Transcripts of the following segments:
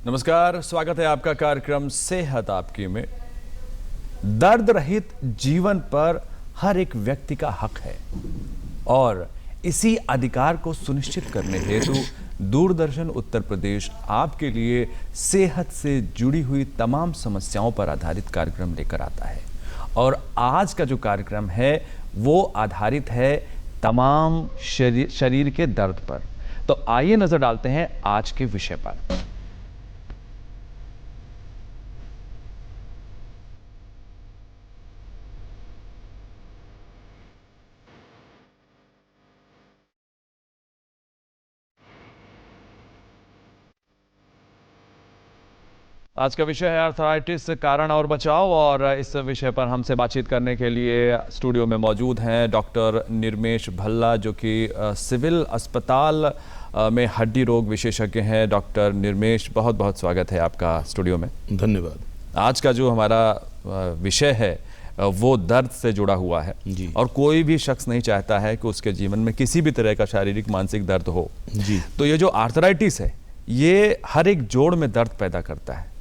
नमस्कार, स्वागत है आपका कार्यक्रम सेहत आपकी में। दर्द रहित जीवन पर हर एक व्यक्ति का हक है और इसी अधिकार को सुनिश्चित करने हेतु दूरदर्शन उत्तर प्रदेश आपके लिए सेहत से जुड़ी हुई तमाम समस्याओं पर आधारित कार्यक्रम लेकर आता है। और आज का जो कार्यक्रम है वो आधारित है तमाम शरीर के दर्द पर। तो आइए नजर डालते हैं आज के विषय पर। आज का विषय है आर्थराइटिस, कारण और बचाव। और इस विषय पर हमसे बातचीत करने के लिए स्टूडियो में मौजूद हैं डॉक्टर निर्मेश भल्ला, जो कि सिविल अस्पताल में हड्डी रोग विशेषज्ञ हैं। डॉक्टर निर्मेश, बहुत बहुत स्वागत है आपका स्टूडियो में। धन्यवाद। आज का जो हमारा विषय है वो दर्द से जुड़ा हुआ है जी। और कोई भी शख्स नहीं चाहता है कि उसके जीवन में किसी भी तरह का शारीरिक मानसिक दर्द हो जी। तो ये जो आर्थराइटिस है ये हर एक जोड़ में दर्द पैदा करता है।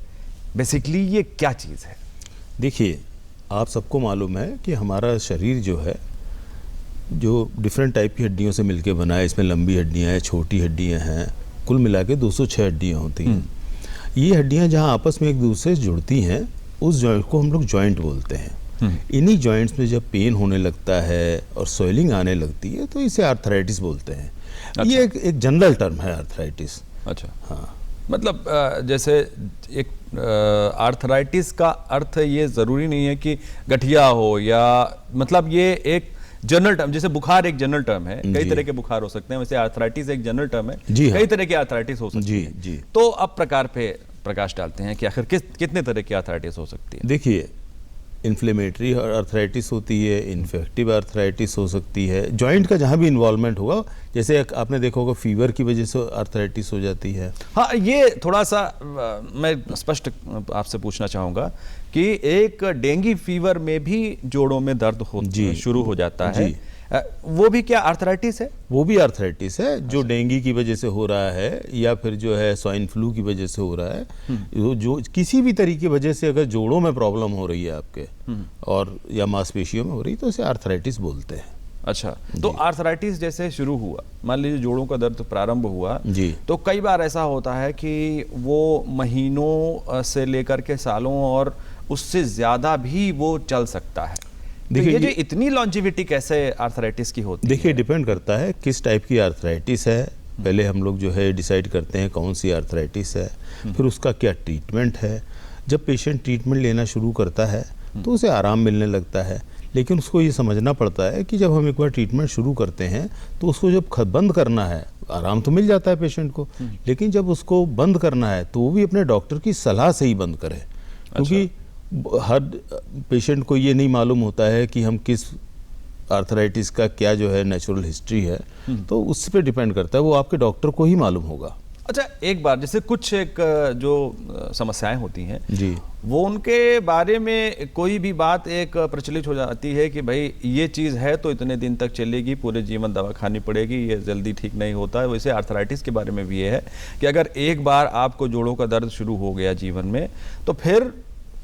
बेसिकली ये क्या चीज़ है? देखिए, आप सबको मालूम है कि हमारा शरीर जो है, जो डिफरेंट टाइप की हड्डियों से मिलकर बना है। इसमें लंबी हड्डियां हैं, छोटी हड्डियां हैं, कुल मिला के 206 हड्डियां होती हैं। ये हड्डियां जहां आपस में एक दूसरे से जुड़ती हैं, उस जॉइंट को हम लोग जॉइंट बोलते हैं। इन्हीं जॉइंट्स में जब पेन होने लगता है और स्वेलिंग आने लगती है तो इसे आर्थराइटिस बोलते हैं। अच्छा। ये एक जनरल टर्म है आर्थराइटिस। अच्छा, हाँ। मतलब जैसे एक आर्थराइटिस का अर्थ ये ज़रूरी नहीं है कि गठिया हो, या मतलब ये एक जनरल टर्म, जैसे बुखार एक जनरल टर्म है, कई तरह के बुखार हो सकते हैं, वैसे आर्थराइटिस एक जनरल टर्म है। जी हाँ। कई तरह के आर्थराइटिस हो सकती है। जी। तो अब प्रकार पे प्रकाश डालते हैं कि आखिर कितने तरह की आर्थराइटिस हो सकती है। देखिए, इन्फ्लेमेटरी आर्थराइटिस होती है, इन्फेक्टिव आर्थराइटिस हो सकती है, जॉइंट का जहाँ भी इन्वॉल्वमेंट होगा। जैसे आपने देखा होगा फीवर की वजह से आर्थराइटिस हो जाती है। हाँ, ये थोड़ा सा मैं स्पष्ट आपसे पूछना चाहूँगा कि एक डेंगू फीवर में भी जोड़ों में दर्द शुरू हो जाता है, वो भी क्या आर्थराइटिस है? वो भी आर्थराइटिस है, जो डेंगू की वजह से हो रहा है या फिर जो है स्वाइन फ्लू की वजह से हो रहा है। जो किसी भी तरीके की वजह से अगर जोड़ों में प्रॉब्लम हो रही है आपके और या मांसपेशियों में हो रही है तो इसे आर्थराइटिस बोलते हैं। अच्छा, तो आर्थराइटिस जैसे शुरू हुआ, मान लीजिए जोड़ों का दर्द प्रारंभ हुआ जी, तो कई बार ऐसा होता है कि वो महीनों से लेकर के सालों और उससे ज्यादा भी वो चल सकता है। देखिए, ये जो इतनी लॉन्जिविटी कैसे आर्थराइटिस की होती है? देखिए, डिपेंड करता है किस टाइप की आर्थराइटिस है। पहले हम लोग जो है डिसाइड करते हैं कौन सी आर्थराइटिस है, फिर उसका क्या ट्रीटमेंट है। जब पेशेंट ट्रीटमेंट लेना शुरू करता है तो उसे आराम मिलने लगता है, लेकिन उसको ये समझना पड़ता है कि जब हम एक बार ट्रीटमेंट शुरू करते हैं तो उसको जब बंद करना है, आराम तो मिल जाता है पेशेंट को, लेकिन जब उसको बंद करना है तो वो भी अपने डॉक्टर की सलाह से ही बंद करे। क्योंकि हर पेशेंट को ये नहीं मालूम होता है कि हम किस आर्थराइटिस का क्या जो है नेचुरल हिस्ट्री है, तो उस पर डिपेंड करता है, वो आपके डॉक्टर को ही मालूम होगा। अच्छा, एक बार जैसे कुछ एक जो समस्याएं होती हैं जी, वो उनके बारे में कोई भी बात एक प्रचलित हो जाती है कि भाई ये चीज़ है तो इतने दिन तक चलेगी, पूरे जीवन दवा खानी पड़ेगी, ये जल्दी ठीक नहीं होता है। वैसे आर्थराइटिस के बारे में भी ये है कि अगर एक बार आपको जोड़ों का दर्द शुरू हो गया जीवन में तो फिर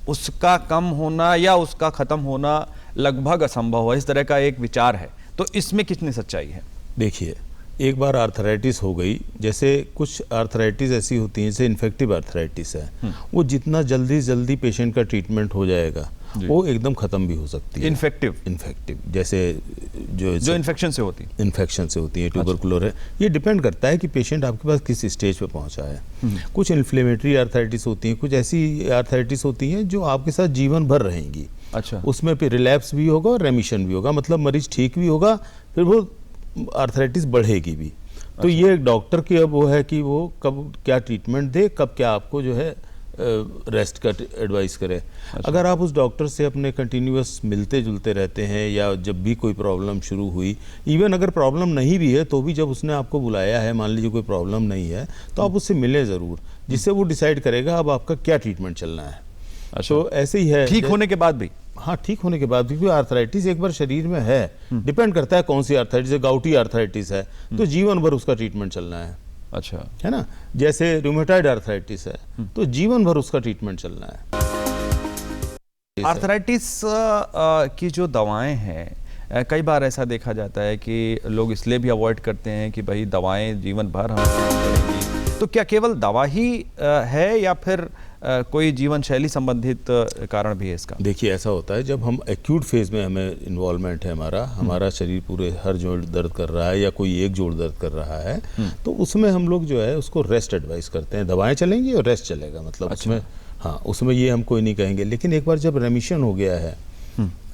उसका कम होना या उसका ख़त्म होना लगभग असंभव है, इस तरह का एक विचार है। तो इसमें कितनी सच्चाई है? देखिए, एक बार आर्थराइटिस हो गई, जैसे कुछ आर्थराइटिस ऐसी होती हैं जैसे इन्फेक्टिव आर्थराइटिस है, वो जितना जल्दी पेशेंट का ट्रीटमेंट हो जाएगा वो एकदम ख़त्म भी हो सकती है। इन्फेक्टिव जैसे जो इन्फेक्शन से होती है, ट्यूबरकुलोर है। ये डिपेंड करता है कि पेशेंट आपके पास किस स्टेज पे पहुंचा है। कुछ इन्फ्लेमेटरी आर्थराइटिस होती हैं, कुछ ऐसी आर्थराइटिस होती हैं जो आपके साथ जीवन भर रहेंगी। अच्छा, उसमें फिर रिलैप्स भी होगा और रेमिशन भी होगा, मतलब मरीज ठीक भी होगा, फिर वो आर्थराइटिस बढ़ेगी भी। तो ये डॉक्टर की अब वो है कि वो कब क्या ट्रीटमेंट दे, कब क्या आपको जो है रेस्ट का एडवाइस करे। अगर आप उस डॉक्टर से अपने कंटिन्यूअस मिलते जुलते रहते हैं, या जब भी कोई प्रॉब्लम शुरू हुई, इवन अगर प्रॉब्लम नहीं भी है तो भी जब उसने आपको बुलाया है, मान लीजिए कोई प्रॉब्लम नहीं है, तो आप उससे मिलें ज़रूर, जिससे वो डिसाइड करेगा अब आपका क्या ट्रीटमेंट चलना है। अच्छा, तो ऐसे ही है ठीक होने के बाद भी। हाँ, ठीक होने के बाद भी आर्थराइटिस एक बार शरीर में है, डिपेंड करता है कौन सी आर्थराइटिस है। गाउटी आर्थराइटिस है तो जीवन भर उसका ट्रीटमेंट चलना है। अच्छा, है ना। जैसे रूमेटॉइड आर्थराइटिस है तो जीवन भर उसका ट्रीटमेंट चलना है। आर्थराइटिस की जो दवाएं हैं, कई बार ऐसा देखा जाता है कि लोग इसलिए भी अवॉइड करते हैं कि भाई दवाएं जीवन भर हमें खानी पड़ेंगी। तो क्या केवल दवा ही है या फिर कोई जीवन शैली संबंधित कारण भी है इसका? देखिए, ऐसा होता है जब हम एक्यूट फेज में हमें इन्वॉल्वमेंट है, हमारा शरीर पूरे हर जोड़ दर्द कर रहा है या कोई एक जोड़ दर्द कर रहा है, तो उसमें हम लोग जो है उसको रेस्ट एडवाइस करते हैं। दवाएं चलेंगी और रेस्ट चलेगा, मतलब अच्छा। उसमें हाँ, उसमें ये हम कोई नहीं कहेंगे। लेकिन एक बार जब रेमिशन हो गया है,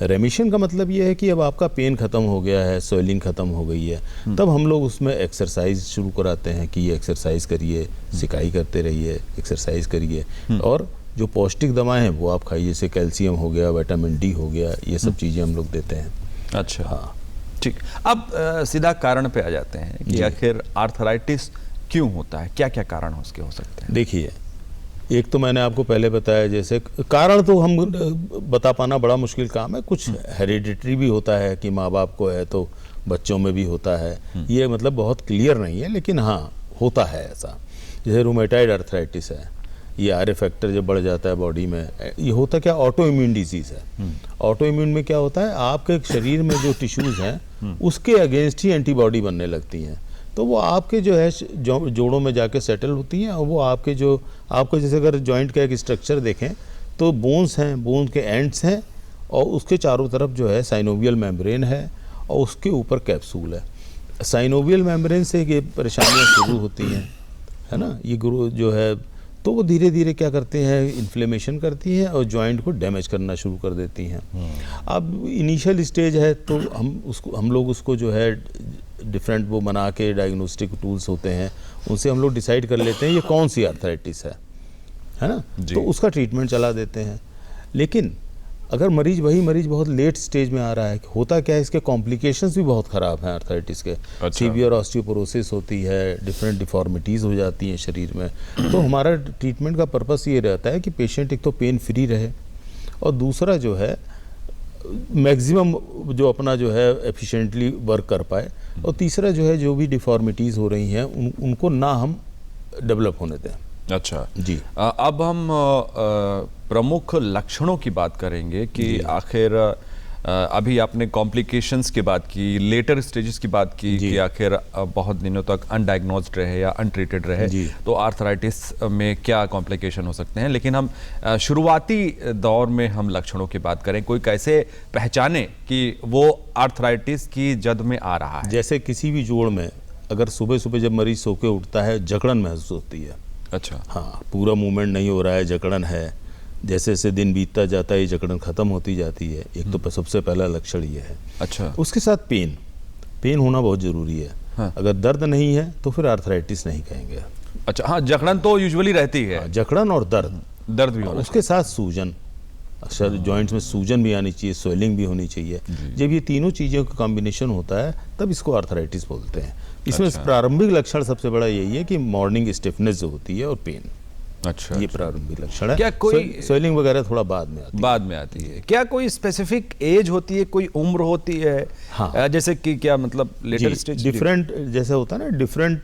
रेमिशन का मतलब ये है कि अब आपका पेन खत्म हो गया है, स्वेलिंग खत्म हो गई है, तब हम लोग उसमें एक्सरसाइज शुरू कराते हैं कि ये एक्सरसाइज करिए, सिकाई करते रहिए, एक्सरसाइज करिए, और जो पौष्टिक दवाएं हैं वो आप खाइए, जैसे कैल्शियम हो गया, विटामिन डी हो गया, ये सब चीज़ें हम लोग देते हैं। अच्छा, हाँ, ठीक। अब सीधा कारण पे आ जाते हैं कि आखिर आर्थराइटिस क्यों होता है, क्या क्या कारण उसके हो सकते हैं? देखिए, एक तो मैंने आपको पहले बताया, जैसे कारण तो हम बता पाना बड़ा मुश्किल काम है। कुछ हेरिडिटरी भी होता है कि माँ बाप को है तो बच्चों में भी होता है, ये मतलब बहुत क्लियर नहीं है, लेकिन हाँ होता है ऐसा। जैसे रूमेटॉइड आर्थराइटिस है, ये आर फैक्टर जब बढ़ जाता है बॉडी में, ये होता क्या, ऑटो इम्यून डिजीज़ है। ऑटो इम्यून में क्या होता है, आपके शरीर में जो टिश्यूज़ हैं उसके अगेंस्ट ही एंटीबॉडी बनने लगती हैं, तो वो आपके जो है जोड़ों में जाके सेटल होती हैं, और वो आपके जैसे अगर जॉइंट का एक स्ट्रक्चर देखें तो बोन्स हैं, बोन के एंड्स हैं, और उसके चारों तरफ जो है साइनोवियल मेम्ब्रेन है, और उसके ऊपर कैप्सूल है। साइनोवियल मेम्ब्रेन से ये परेशानियाँ शुरू होती हैं, है ना। ये ग्रो जो है तो वो धीरे धीरे क्या करते हैं, इन्फ्लेमेशन करती हैं और जॉइंट को डैमेज करना शुरू कर देती हैं। अब इनिशियल स्टेज है तो हम लोग उसको जो है डिफरेंट वो बना के डायग्नोस्टिक टूल्स होते हैं, उनसे हम लोग डिसाइड कर लेते हैं ये कौन सी आर्थराइटिस है ना, तो उसका ट्रीटमेंट चला देते हैं। लेकिन अगर मरीज बहुत लेट स्टेज में आ रहा है, होता क्या है, इसके कॉम्प्लिकेशंस भी बहुत ख़राब हैं आर्थराइटिस के। अच्छा। सीवियर ऑस्टियोपोरोसिस होती है, डिफरेंट डिफॉर्मिटीज़ हो जाती हैं शरीर में। तो हमारा ट्रीटमेंट का पर्पस ये रहता है कि पेशेंट एक तो पेन फ्री रहे, और दूसरा जो है मैक्सिमम जो अपना जो है एफिशिएंटली वर्क कर पाए, और तीसरा जो है जो भी डिफॉर्मिटीज़ हो रही हैं उनको ना हम डेवलप होने दें। अच्छा जी। अब हम प्रमुख लक्षणों की बात करेंगे कि आखिर अभी आपने कॉम्प्लिकेशंस की बात की, लेटर स्टेजेस की बात की कि आखिर बहुत दिनों तक अनडायग्नोज्ड रहे या अनट्रीटेड रहे तो आर्थराइटिस में क्या कॉम्प्लिकेशन हो सकते हैं। लेकिन हम शुरुआती दौर में हम लक्षणों की बात करें, कोई कैसे पहचाने कि वो आर्थराइटिस की जद में आ रहा है? जैसे किसी भी जोड़ में अगर सुबह सुबह जब मरीज सो के उठता है जकड़न महसूस होती है। अच्छा। हाँ, पूरा मूवमेंट नहीं हो रहा है, जकड़न है। जैसे जैसे दिन बीतता जाता है ये जकड़न खत्म होती जाती है। एक तो सबसे पहला लक्षण ये है। अच्छा। उसके साथ पेन होना बहुत जरूरी है। हाँ। अगर दर्द नहीं है तो फिर आर्थराइटिस नहीं कहेंगे। अच्छा, हाँ, जकड़न तो यूजुअली रहती है। हाँ, जकड़न और दर्द भी होना, उसके साथ सूजन, अक्सर जॉइंट्स में सूजन भी आनी चाहिए, स्वेलिंग भी होनी चाहिए। जब ये तीनों चीज़ों का कॉम्बिनेशन होता है तब इसको आर्थराइटिस बोलते हैं। इसमें प्रारंभिक लक्षण सबसे बड़ा यही है कि मॉर्निंग स्टिफनेस जो होती है और पेन। अच्छा, ये प्रारंभिक लक्षण है। क्या कोई स्वेलिंग वगैरह थोड़ा बाद में आती है। क्या कोई स्पेसिफिक एज होती है, कोई उम्र होती है? हाँ। जैसे कि क्या मतलब लेटर स्टेज डिफरेंट जैसे होता है ना, डिफरेंट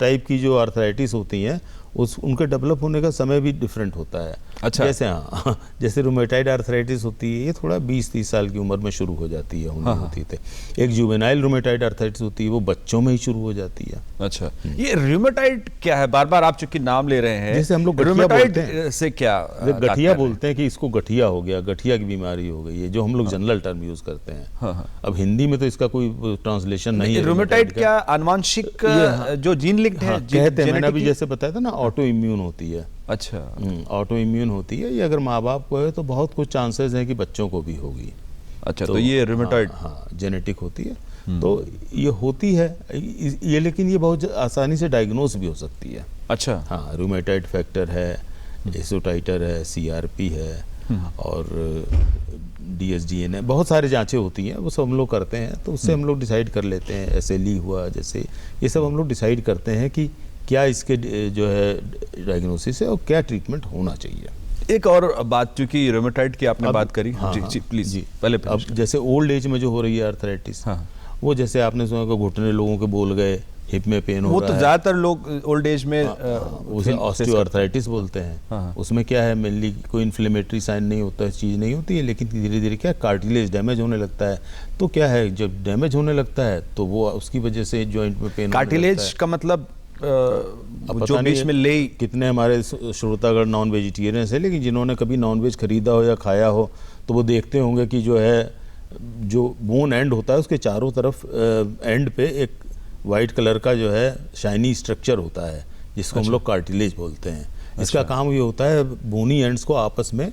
टाइप की जो आर्थराइटिस होती हैं उनके डेवलप होने का समय भी डिफरेंट होता है। अच्छा। जैसे हाँ, जैसे रूमेटॉइड आर्थराइटिस होती है, ये थोड़ा 20-30 साल की उम्र में शुरू हो जाती है, होती है। एक जुवेनाइल रूमेटॉइड आर्थराइटिस होती है, वो बच्चों में ही शुरू हो जाती है। अच्छा, ये रूमेटॉइड क्या है? बार बार आप चूंकि नाम ले रहे हैं, जैसे हम लोग गठिया बोलते हैं, से क्या गठिया बोलते हैं कि इसको गठिया हो गया, गठिया की बीमारी हो गई है, जो हम लोग जनरल टर्म यूज करते हैं। अब हिंदी में तो इसका कोई ट्रांसलेशन नहीं है। रूमेटॉइड क्या आनुवांशिक जो जीन लिंक्ड है? कहते हैं, मैंने अभी जैसे बताया था ना, ऑटो इम्यून होती है। अच्छा, ऑटो इम्यून होती है। ये अगर माँ बाप को है तो बहुत कुछ चांसेस हैं कि बच्चों को भी होगी। अच्छा, तो ये रूमेटॉइड हाँ जेनेटिक होती है। तो ये होती है ये, लेकिन ये बहुत आसानी से डायग्नोस भी हो सकती है। अच्छा। हाँ, रूमेटॉइड फैक्टर है, एसोटाइटर है, सीआरपी है, और डीएसडीएन है, बहुत सारी जांचें होती हैं, वो सब हम लोग करते हैं। तो उससे हम लोग डिसाइड कर लेते हैं, एसएलई हुआ, जैसे ये सब हम लोग डिसाइड करते हैं कि क्या इसके जो है डायग्नोसिस है और क्या ट्रीटमेंट होना चाहिए। एक और बात, चूंकि रूमेटॉइड की आपने बात करी। हाँ, जी, प्लीज जी, पहले अब जैसे ओल्ड एज में जो हो रही है आर्थराइटिस, वो जैसे आपने सुना कि घुटने लोगों के बोल गए, हिप में पेन हो वो रहा तो है, ज्यादातर लोग ओल्ड एज में उसे ऑस्टियोआर्थराइटिस बोलते हैं। हाँ। उसमें क्या है, मेनली कोई इन्फ्लेमेटरी साइन नहीं होता है, चीज़ नहीं होती है, लेकिन धीरे धीरे क्या कार्टिलेज डैमेज होने लगता है। तो क्या है, जब डैमेज होने लगता है तो वो उसकी वजह से जॉइंट में पेन। कार्टिलेज का मतलब जो बीच में ले, कितने हमारे श्रोतागण नॉन वेजिटेरियंस है, लेकिन जिन्होंने कभी नॉन वेज खरीदा हो या खाया हो तो वो देखते होंगे कि जो है, जो बोन एंड होता है उसके चारों तरफ एंड पे एक वाइट कलर का जो है शाइनी स्ट्रक्चर होता है, जिसको हम लोग कार्टिलेज बोलते हैं। इसका काम ये होता है बोनी एंड्स को आपस में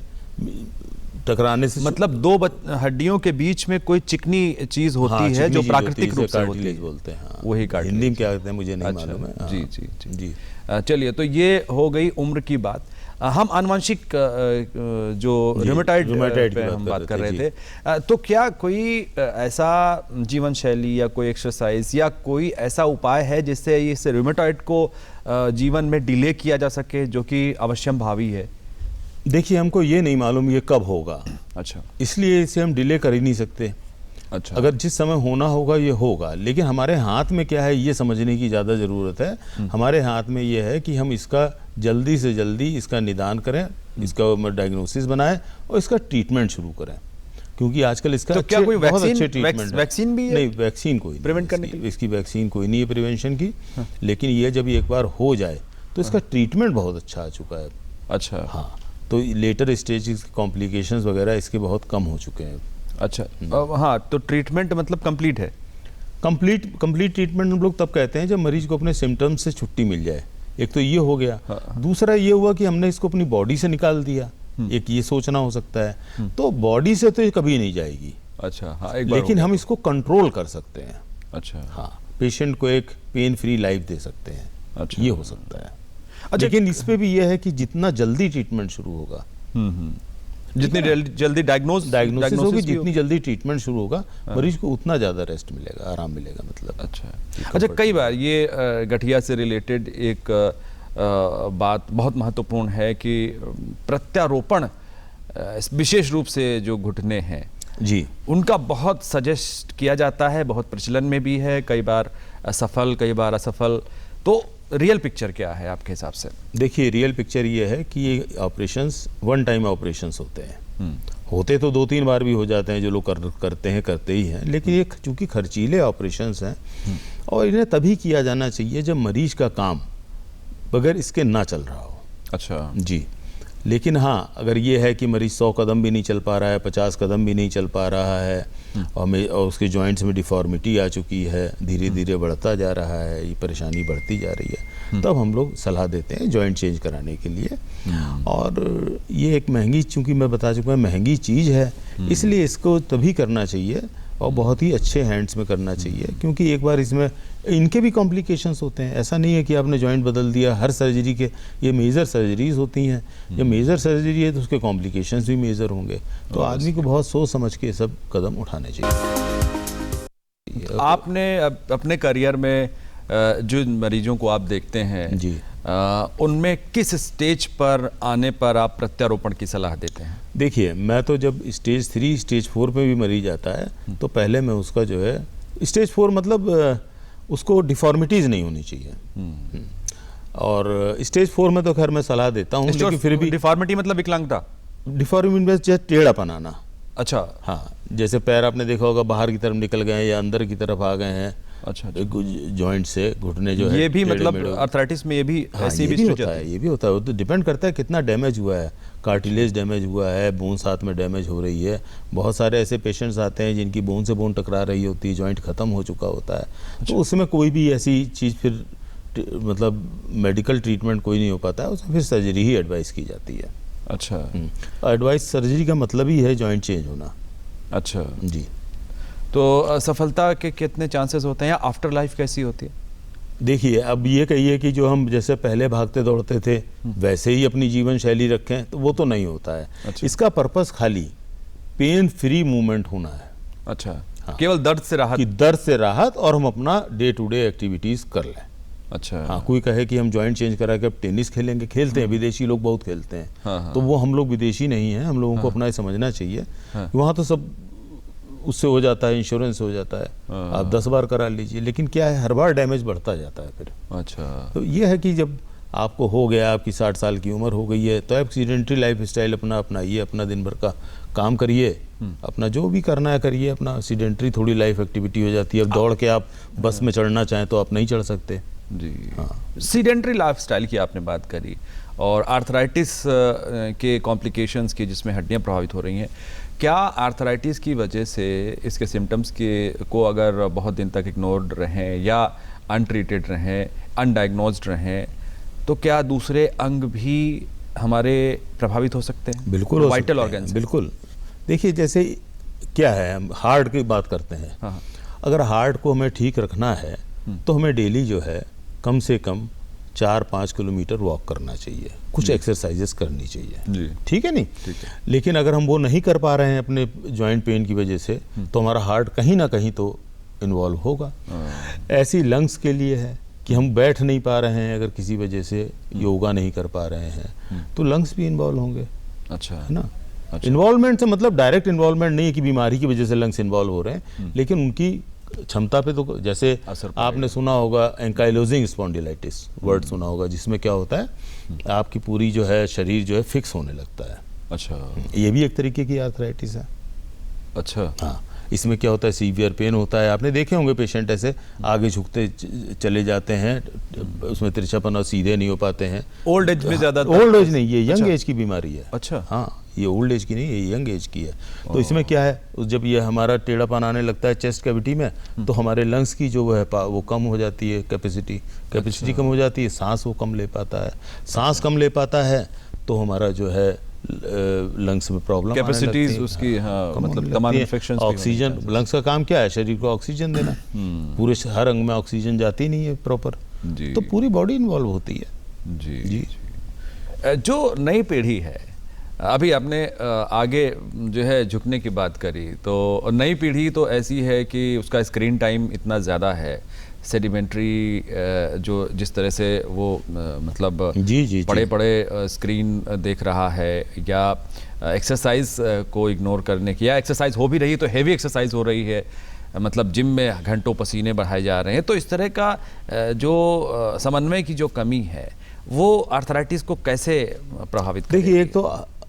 टकराने से, मतलब दो हड्डियों के बीच में कोई चिकनी चीज होती है जो प्राकृतिक रूप से होती है, बोलते हैं। हाँ, वही कार्टिलेज। हिंदी में क्या कहते हैं मुझे नहीं मालूम है। हाँ। जी जी जी जी। चलिए, तो ये हो गई उम्र की बात। हम आनुवंशिक जो रूमेटॉइड पे हम बात कर रहे थे, तो क्या कोई ऐसा जीवन शैली या कोई एक्सरसाइज या कोई ऐसा उपाय है जिससे इस रूमेटॉइड को जीवन में डिले किया जा सके, जो कि अवश्यम भावी है? देखिए, हमको ये नहीं मालूम ये कब होगा। अच्छा। इसलिए इसे हम डिले कर ही नहीं सकते। अच्छा। अगर जिस समय होना होगा ये होगा, लेकिन हमारे हाथ में क्या है ये समझने की ज़्यादा ज़रूरत है। हमारे हाथ में ये है कि हम इसका जल्दी से जल्दी इसका निदान करें, इसका डायग्नोसिस बनाएं और इसका ट्रीटमेंट शुरू करें, क्योंकि आजकल इसका तो क्या कोई बहुत अच्छे ट्रीटमेंट है। वैक्सीन भी है? नहीं, वैक्सीन कोई प्रिवेंट करने की? इसकी वैक्सीन कोई नहीं है प्रिवेंशन की। लेकिन ये जब एक बार हो जाए तो इसका ट्रीटमेंट बहुत अच्छा आ चुका है। अच्छा। हाँ, तो लेटर स्टेज कॉम्प्लिकेशंस वगैरह इसके बहुत कम हो चुके हैं। अच्छा। हाँ, तो ट्रीटमेंट मतलब कंप्लीट है? कंप्लीट ट्रीटमेंट हम लोग तब कहते हैं जब मरीज को अपने सिम्टम्स से छुट्टी मिल जाए। एक तो ये हो गया। दूसरा ये हुआ कि हमने इसको अपनी बॉडी से निकाल दिया। एक ये सोचना हो सकता है। तो बॉडी से तो ये कभी नहीं जाएगी। अच्छा। हाँ, एक बार लेकिन हम इसको कंट्रोल कर सकते हैं। अच्छा। हाँ, पेशेंट को एक पेन फ्री लाइफ दे सकते हैं। अच्छा। ये हो सकता है। लेकिन इस पे भी ये है कि जितना जल्दी ट्रीटमेंट शुरू होगा, जितनी जल्दी डायग्नोसिस होगी, जितनी जल्दी ट्रीटमेंट शुरू होगा, मरीज को उतना ज़्यादा रेस्ट मिलेगा, आराम मिलेगा। मतलब अच्छा, कई बार ये गठिया से रिलेटेड एक बात बहुत महत्वपूर्ण है कि प्रत्यारोपण, विशेष रूप से जो घुटने हैं जी, उनका बहुत सजेस्ट किया जाता है, बहुत प्रचलन में भी है, कई बार सफल कई बार असफल। तो रियल पिक्चर क्या है आपके हिसाब से? देखिए, रियल पिक्चर ये है कि ये ऑपरेशंस वन टाइम ऑपरेशंस होते हैं। होते तो 2-3 बार भी हो जाते हैं, जो लोग करते ही हैं, लेकिन ये चूँकि खर्चीले ऑपरेशंस हैं और इन्हें तभी किया जाना चाहिए जब मरीज का काम बगैर इसके ना चल रहा हो। अच्छा जी। लेकिन हाँ, अगर ये है कि मरीज 100 कदम भी नहीं चल पा रहा है, 50 कदम भी नहीं चल पा रहा है और उसके जॉइंट्स में डिफॉर्मिटी आ चुकी है, धीरे धीरे बढ़ता जा रहा है, ये परेशानी बढ़ती जा रही है, तब हम लोग सलाह देते हैं जॉइंट चेंज कराने के लिए। और ये एक महंगी, चूँकि मैं बता चुका हूँ महंगी चीज़ है, इसलिए इसको तभी करना चाहिए और बहुत ही अच्छे हैंड्स में करना चाहिए, क्योंकि एक बार इसमें इनके भी कॉम्प्लिकेशंस होते हैं। ऐसा नहीं है कि आपने जॉइंट बदल दिया, हर सर्जरी के ये मेजर सर्जरीज होती हैं। जब मेजर सर्जरी है तो उसके कॉम्प्लिकेशंस भी मेजर होंगे। तो आदमी को बहुत सोच समझ के सब कदम उठाने चाहिए। आपने अपने करियर में जो मरीजों को आप देखते हैं जी, उनमें किस स्टेज पर आने पर आप प्रत्यारोपण की सलाह देते हैं? देखिए, मैं तो जब स्टेज 3 स्टेज 4 पे भी मरीज आता है तो पहले मैं उसका जो है स्टेज 4 मतलब उसको डिफॉर्मिटीज़ नहीं होनी चाहिए। और स्टेज 4 में तो खैर मैं सलाह देता हूँ, लेकिन फिर भी डिफॉर्मिटी मतलब विकलांगता? डिफॉर्मिटी में जैसे टेढ़ापन आना। अच्छा। हाँ, जैसे पैर आपने देखा होगा बाहर की तरफ निकल गए हैं या अंदर की तरफ आ गए हैं। अच्छा। जॉइंट से घुटने जो है ये भी मतलब आर्थराइटिस में ये भी ऐसी भी होता है। ये भी होता है। तो डिपेंड करता है कितना डैमेज हुआ है, कार्टिलेज डैमेज हुआ है, बोन साथ में डैमेज हो रही है। बहुत सारे ऐसे पेशेंट्स आते हैं जिनकी बोन से बोन टकरा रही होती है, जॉइंट खत्म हो चुका होता है। तो उसमें कोई भी ऐसी चीज़ फिर मतलब मेडिकल ट्रीटमेंट कोई नहीं हो पाता है, उसमें फिर सर्जरी ही एडवाइस की जाती है। अच्छा। एडवाइस सर्जरी का मतलब ही है जॉइंट चेंज होना। अच्छा जी। तो सफलता के कितने चांसेस होते हैं या आफ्टर लाइफ कैसी होती है? देखिए, अब ये कहिए कि जो हम जैसे पहले भागते दौड़ते थे वैसे ही अपनी जीवन शैली रखें, तो वो तो नहीं होता है। अच्छा। इसका पर्पस खाली पेन फ्री मूवमेंट होना है। अच्छा। हाँ। केवल दर्द से राहत? कि दर्द से राहत और हम अपना डे टू डे एक्टिविटीज़ कर लें। अच्छा। हाँ, कोई कहे कि हम जॉइंट चेंज करा के अब टेनिस खेलेंगे, खेलते हैं, विदेशी लोग बहुत खेलते हैं। हाँ। तो वो हम लोग विदेशी नहीं हैं, हम लोगों को अपना समझना चाहिए। वहाँ तो सब उससे हो जाता है, इंश्योरेंस हो जाता है, आप 10 बार करा लीजिए, लेकिन क्या है हर बार डैमेज बढ़ता जाता है फिर। अच्छा। तो ये है कि जब आपको हो गया, आपकी 60 साल की उम्र हो गई है, तो आप सीडेंट्री लाइफ स्टाइल अपना अपनाइए, अपना दिन भर का काम करिए, अपना जो भी करना है करिए, अपना सीडेंट्री थोड़ी लाइफ एक्टिविटी हो जाती है। अब दौड़ के आप बस में चढ़ना चाहें तो आप नहीं चढ़ सकते जी। हाँ। सीडेंटरी लाइफस्टाइल की आपने बात करी और आर्थराइटिस के कॉम्प्लिकेशंस की जिसमें हड्डियां प्रभावित हो रही हैं, क्या आर्थराइटिस की वजह से इसके सिम्टम्स के को अगर बहुत दिन तक इग्नोर्ड रहें या अनट्रीटेड रहें, अनडायग्नोज्ड रहें, तो क्या दूसरे अंग भी हमारे प्रभावित हो सकते हैं? बिल्कुल हो वाइटल सकते हैं, ऑर्गन्स। बिल्कुल। देखिए जैसे क्या है, हम हार्ट की बात करते हैं। हाँ। अगर हार्ट को हमें ठीक रखना है तो हमें डेली जो है कम से कम 4-5 किलोमीटर वॉक करना चाहिए, कुछ एक्सरसाइजेस करनी चाहिए जी। ठीक है नहीं? ठीक है। लेकिन अगर हम वो नहीं कर पा रहे हैं अपने जॉइंट पेन की वजह से, तो हमारा हार्ट कहीं ना कहीं तो इन्वॉल्व होगा। ऐसी लंग्स के लिए है कि हम बैठ नहीं पा रहे हैं, अगर किसी वजह से योगा नहीं कर पा रहे हैं तो लंग्स भी इन्वॉल्व होंगे, अच्छा है ना? अच्छा। इन्वॉल्वमेंट से मतलब डायरेक्ट इन्वॉल्वमेंट नहीं है कि बीमारी की वजह से लंग्स इन्वॉल्व हो रहे हैं, लेकिन उनकी क्षमता पे तो, जैसे असर पड़ेगा। आपने सुना होगा एंकाइलोजिंग स्पॉन्डिलाइटिस वर्ड सुना होगा, जिसमें क्या होता है आपकी पूरी जो है शरीर जो है फिक्स होने लगता है। अच्छा। ये भी एक तरीके की आर्थराइटिस है। अच्छा। हाँ, इसमें क्या होता है, सीवियर पेन होता है। आपने देखे होंगे पेशेंट ऐसे आगे झुकते चले जाते हैं, उसमें तिरछापन और सीधे नहीं हो पाते हैं। ओल्ड एज में ज्यादा? ओल्ड एज नहीं, ये यंग अच्छा। एज की बीमारी है। अच्छा। हाँ, ये ओल्ड एज की नहीं, ये यंग एज की है। तो इसमें क्या है, जब ये हमारा टेढ़ापन आने लगता है चेस्ट कैविटी में, तो हमारे लंग्स की जो है वो कम हो जाती है, कैपेसिटी कम हो जाती है, सांस वो कम ले पाता है। सांस कम ले पाता है तो हमारा जो है लंग्स में प्रॉब्लम आने लगती कैपेसिटीज है। उसकी, हाँ, कम होने मतलब लगती तमाम है। इन्फेक्शंस। ऑक्सीजन, लंग्स का काम क्या है, शरीर को ऑक्सीजन देना। पूरे हर अंग में ऑक्सीजन जाती नहीं है प्रॉपर, जी। तो पूरी बॉडी इन्वॉल्व होती है। जी जी। जो नई पीढ़ी है, अभी आपने आगे जो है झुकने की बात करी, तो नई पीढ़ी तो ऐसी है कि उसका स्क्रीन टाइम इतना ज़्यादा है, सेडिमेंट्री जो जिस तरह से वो मतलब जी बड़े स्क्रीन देख रहा है, या एक्सरसाइज को इग्नोर करने की, या एक्सरसाइज हो भी रही है तो हेवी एक्सरसाइज हो रही है, मतलब जिम में घंटों पसीने बढ़ाए जा रहे हैं, तो इस तरह का जो समन्वय की जो कमी है वो आर्थराइटिस को कैसे प्रभावित करेगी? देखिए, एक तो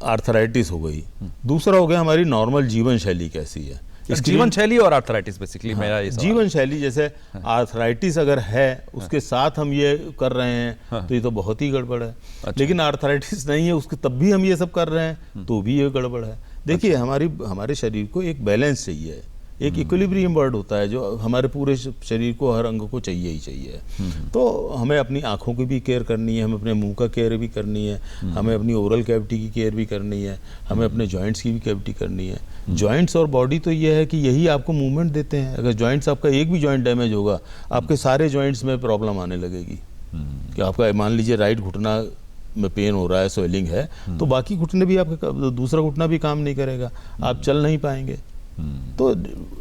आर्थराइटिस हो गई, दूसरा हो गया हमारी नॉर्मल जीवन शैली कैसी है। जीवन शैली और आर्थराइटिस बेसिकली मेरा ये सवाल। जीवन शैली, जैसे आर्थराइटिस अगर है उसके साथ हम ये कर रहे हैं तो ये तो बहुत ही गड़बड़ है। लेकिन आर्थराइटिस नहीं है उसके तब भी हम ये सब कर रहे हैं तो भी ये गड़बड़ है। देखिए, हमारे शरीर को एक बैलेंस चाहिए, एक इक्विलिब्रियम वर्ड होता है जो हमारे पूरे शरीर को, हर अंग को चाहिए ही चाहिए। तो हमें अपनी आँखों की भी केयर करनी है, हमें अपने मुंह का केयर भी करनी है, हमें अपनी ओरल कैविटी की केयर भी करनी है, हमें अपने जॉइंट्स की भी कैविटी करनी है। जॉइंट्स और बॉडी तो ये है कि यही आपको मूवमेंट देते हैं। अगर जॉइंट्स, आपका एक भी जॉइंट डैमेज होगा, आपके सारे जॉइंट्स में प्रॉब्लम आने लगेगी। कि आपका मान लीजिए राइट घुटना में पेन हो रहा है, स्वेलिंग है, तो बाकी घुटने भी आपका, दूसरा घुटना भी काम नहीं करेगा, आप चल नहीं पाएंगे। तो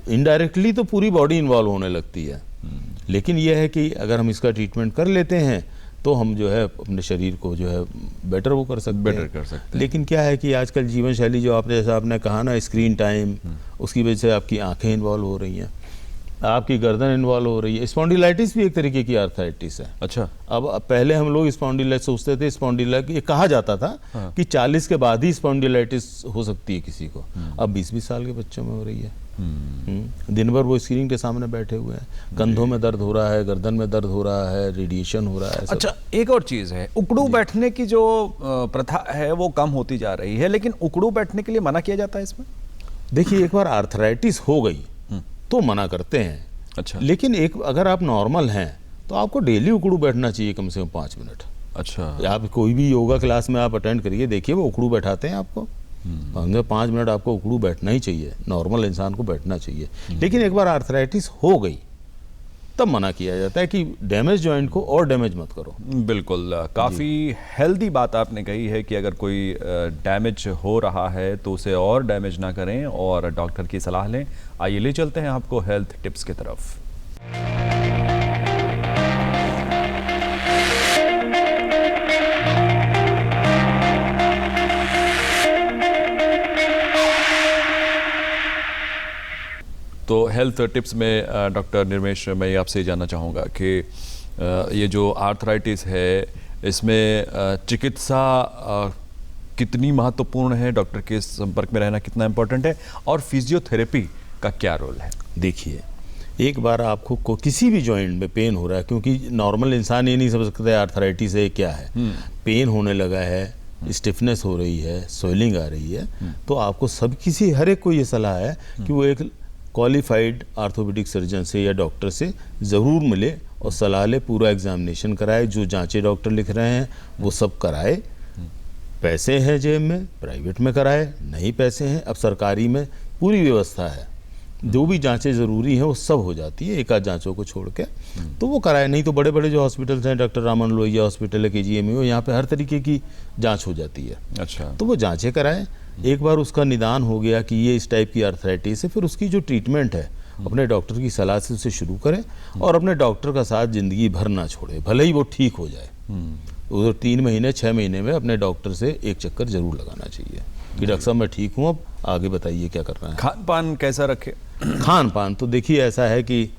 इनडायरेक्टली तो पूरी बॉडी इन्वॉल्व होने लगती है। लेकिन यह है कि अगर हम इसका ट्रीटमेंट कर लेते हैं तो हम जो है अपने शरीर को जो है बेटर वो कर सकते हैं। लेकिन क्या है कि आजकल जीवन शैली जो आपने, जैसा आपने कहा ना, स्क्रीन टाइम, उसकी वजह से आपकी आंखें इन्वॉल्व हो रही हैं, आपकी गर्दन इन्वॉल्व हो रही है। स्पॉन्डिलाइटिस भी एक तरीके की आर्थराइटिस है। अच्छा। अब पहले हम लोग स्पॉन्डिलाइटिस सोचते थे, स्पॉन्डिलाइटिस ये कहा जाता था कि 40 के बाद ही स्पॉन्डिलाइटिस हो सकती है किसी को। अब 20-20 साल के बच्चों में हो रही है। दिन भर वो स्क्रीन के सामने बैठे हुए हैं, कंधों में दर्द हो रहा है, गर्दन में दर्द हो रहा है, रेडिएशन हो रहा है। अच्छा, एक और चीज़ है, उकड़ू बैठने की जो प्रथा है वो कम होती जा रही है, लेकिन उकड़ू बैठने के लिए मना किया जाता है इसमें? देखिए, एक बार आर्थराइटिस हो गई तो मना करते हैं। अच्छा। लेकिन एक, अगर आप नॉर्मल हैं तो आपको डेली उकड़ू बैठना चाहिए कम से कम 5 मिनट। अच्छा। आप कोई भी योगा क्लास में आप अटेंड करिए, देखिए वो उकड़ू बैठाते हैं आपको। 5 मिनट आपको उकड़ू बैठना ही चाहिए, नॉर्मल इंसान को बैठना चाहिए। लेकिन एक बार आर्थराइटिस हो गई तब मना किया जाता है कि डैमेज जॉइंट को और डैमेज मत करो। बिल्कुल, काफ़ी हेल्दी बात आपने कही है कि अगर कोई डैमेज हो रहा है तो उसे और डैमेज ना करें और डॉक्टर की सलाह लें। आइए ले चलते हैं आपको हेल्थ टिप्स की तरफ। हेल्थ टिप्स में डॉक्टर निर्मेश, मैं आपसे जानना चाहूँगा कि ये जो आर्थराइटिस है इसमें चिकित्सा कितनी महत्वपूर्ण है, डॉक्टर के संपर्क में रहना कितना इम्पोर्टेंट है, और फिजियोथेरेपी का क्या रोल है? देखिए, एक बार आपको किसी भी जॉइंट में पेन हो रहा है, क्योंकि नॉर्मल इंसान ये नहीं समझ सकता है आर्थराइटिस है क्या है। पेन होने लगा है, स्टिफनेस हो रही है, स्वेलिंग आ रही है, तो आपको हर एक को ये सलाह है कि वो एक क्वालिफाइड आर्थोपेडिक सर्जन से या डॉक्टर से ज़रूर मिले और सलाह ले, पूरा एग्जामिनेशन कराए, जो जांचें डॉक्टर लिख रहे हैं वो सब कराए। पैसे हैं जेब में, प्राइवेट में कराए, नहीं पैसे हैं, अब सरकारी में पूरी व्यवस्था है, जो भी जांचें ज़रूरी हैं वो सब हो जाती है, एक आध जांचों को छोड़ के, तो वो कराए। नहीं तो बड़े बड़े जो हॉस्पिटल्स हैं, डॉक्टर रामन लोहिया हॉस्पिटल है, KGMU, यहाँ पे हर तरीके की जांच हो जाती है। अच्छा, तो वो जांचें कराएं। एक बार उसका निदान हो गया कि ये इस टाइप की आर्थराइटिस है, फिर उसकी जो ट्रीटमेंट है अपने डॉक्टर की सलाह से उसे शुरू करें और अपने डॉक्टर का साथ ज़िंदगी भर ना छोड़े, भले ही वो ठीक हो जाए। तो 3 महीने 6 महीने में अपने डॉक्टर से एक चक्कर जरूर लगाना चाहिए कि डॉक्टर साहब मैं ठीक हूँ, अब आगे बताइए क्या करना है। खान पान कैसा रखे? खान पान तो देखिए ऐसा है कि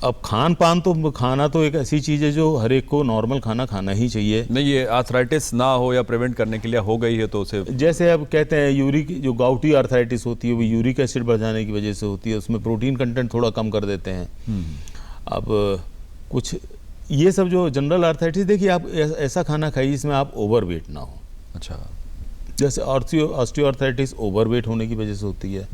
अब खान पान तो खाना तो एक ऐसी चीज़ है जो हर एक को नॉर्मल खाना खाना ही चाहिए। नहीं, ये आर्थराइटिस ना हो या प्रिवेंट करने के लिए हो गई है तो उसे, जैसे अब कहते हैं यूरिक जो गाउटी आर्थराइटिस होती है वो यूरिक एसिड बढ़ जाने की वजह से होती है, उसमें प्रोटीन कंटेंट थोड़ा कम कर देते हैं। अब कुछ ये सब जो जनरल आर्थराइटिस, देखिए आप ऐसा खाना खाइए जिसमें आप ओवरवेट ना हो। अच्छा, जैसे ऑस्टियोआर्थराइटिस ओवरवेट होने की वजह से होती है।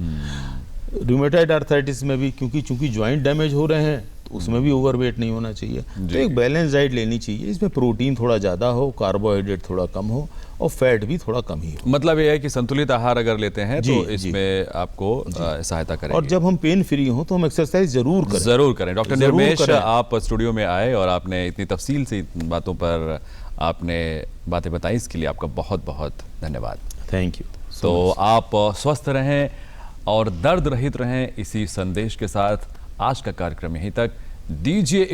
रूमेटॉइड आर्थराइटिस में भी चूंकि जॉइंट डैमेज हो रहे हैं तो उसमें भी ओवरवेट नहीं होना चाहिए। तो एक बैलेंस डाइट लेनी चाहिए, इसमें प्रोटीन थोड़ा ज़्यादा हो, कार्बोहाइड्रेट थोड़ा कम हो और फैट भी थोड़ा कम ही हो। मतलब ये है कि संतुलित आहार अगर लेते हैं तो इसमें आपको सहायता करेंगे। और जब हम पेन फ्री हों तो हम एक्सरसाइज जरूर करें। डॉक्टर निर्मेश, आप स्टूडियो में आए और आपने इतनी तफसील से इन बातों पर आपने बातें बताई, इसके लिए आपका बहुत बहुत धन्यवाद। Thank you. तो आप स्वस्थ रहें और दर्द रहित रहें, इसी संदेश के साथ आज का कार्यक्रम यहीं तक। दीजिए